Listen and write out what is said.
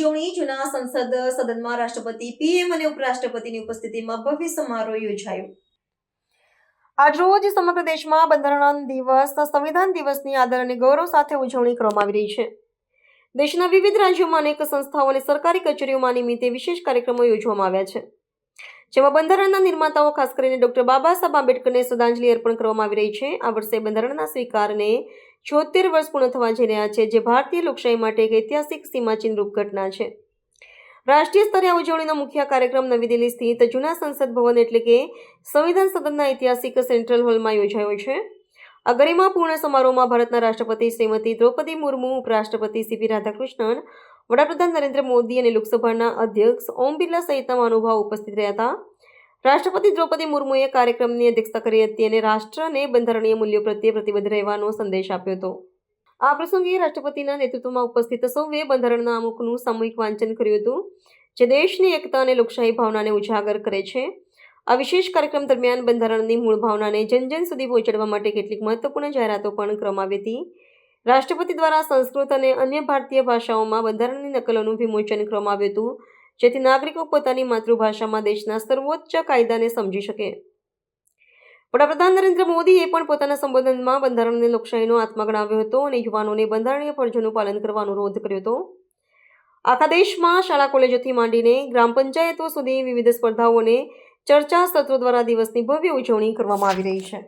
ઉજવણી જૂના સંસદ સદનમાં રાષ્ટ્રપતિ, પીએમ અને ઉપરાષ્ટ્રપતિની ઉપસ્થિતિમાં ભવ્ય સમારોહ યોજાયો. આજરોજ સમગ્ર દેશમાં બંધારણ દિવસ, સંવિધાન દિવસની આદર અને ગૌરવ સાથે ઉજવણી કરવામાં આવી રહી છે. દેશના વિવિધ રાજ્યોમાં અનેક સંસ્થાઓ અને સરકારી કચેરીઓમાં નિમિત્તે વિશેષ કાર્યક્રમો યોજવામાં આવ્યા છે, જેમાં બંધારણના નિર્માતાઓ ખાસ કરીને ડોક્ટર બાબા સાહેબ આંબેડકરને શ્રદ્ધાંજલિ અર્પણ કરવામાં આવી રહી છે. આ વર્ષે બંધારણના સ્વીકારને 76 વર્ષ પૂર્ણ થવા જઈ રહ્યા છે, જે ભારતીય લોકશાહી માટે એક ઐતિહાસિક સીમાચિહ્નરૂપ ઘટના છે. રાષ્ટ્રીય સ્તરે આ ઉજવણીનો મુખ્ય કાર્યક્રમ નવી દિલ્હી સ્થિત જૂના સંસદ ભવન એટલે કે સંવિધાન સદનના ઐતિહાસિક સેન્ટ્રલ હોલમાં યોજાયો છે. આ ગરિમાપૂર્ણ સમારોહમાં ભારતના રાષ્ટ્રપતિ શ્રીમતી દ્રૌપદી મુર્મુ, ઉપરાષ્ટ્રપતિ સીપી રાધાકૃષ્ણન, વડાપ્રધાન નરેન્દ્ર મોદી અને લોકસભાના અધ્યક્ષ ઓમ બિરલા સહિતના મહાનુભાવો ઉપસ્થિત રહ્યા હતા. રાષ્ટ્રપતિ દ્રૌપદી મુર્મુએ કાર્યક્રમની અધ્યક્ષતા કરી હતી અને રાષ્ટ્રને બંધારણીય મૂલ્યો પ્રત્યે પ્રતિબદ્ધ રહેવાનો સંદેશ આપ્યો હતો. આ પ્રસંગે રાષ્ટ્રપતિના નેતૃત્વમાં ઉપસ્થિત સૌએ બંધારણના આમુખનું સામૂહિક વાંચન કર્યું હતું, જે દેશની એકતા અને લોકશાહી ભાવનાને ઉજાગર કરે છે. આ વિશેષ કાર્યક્રમ દરમિયાન બંધારણની મૂળ ભાવનાને જન સુધી પહોંચાડવા માટે કેટલીક મહત્વપૂર્ણ જાહેરાતો પણ કરવામાં આવી હતી. રાષ્ટ્રપતિ દ્વારા સંસ્કૃત અને અન્ય ભારતીય ભાષાઓમાં બંધારણની નકલોનું વિમોચન કરવામાં આવ્યું હતું, જેથી નાગરિકો પોતાની માતૃભાષામાં દેશના સર્વોચ્ચ કાયદાને સમજી શકે. વડાપ્રધાન નરેન્દ્ર મોદીએ પણ પોતાના સંબોધનમાં બંધારણને લોકશાહીનો આત્મા ગણાવ્યો હતો અને યુવાનોને બંધારણીય ફરજોનું પાલન કરવાનો અનુરોધ કર્યો હતો. આખા દેશમાં શાળા કોલેજોથી માંડીને ગ્રામ પંચાયતો સુધી વિવિધ સ્પર્ધાઓ અને ચર્ચા સત્રો દ્વારા દિવસની ભવ્ય ઉજવણી કરવામાં આવી રહી છે.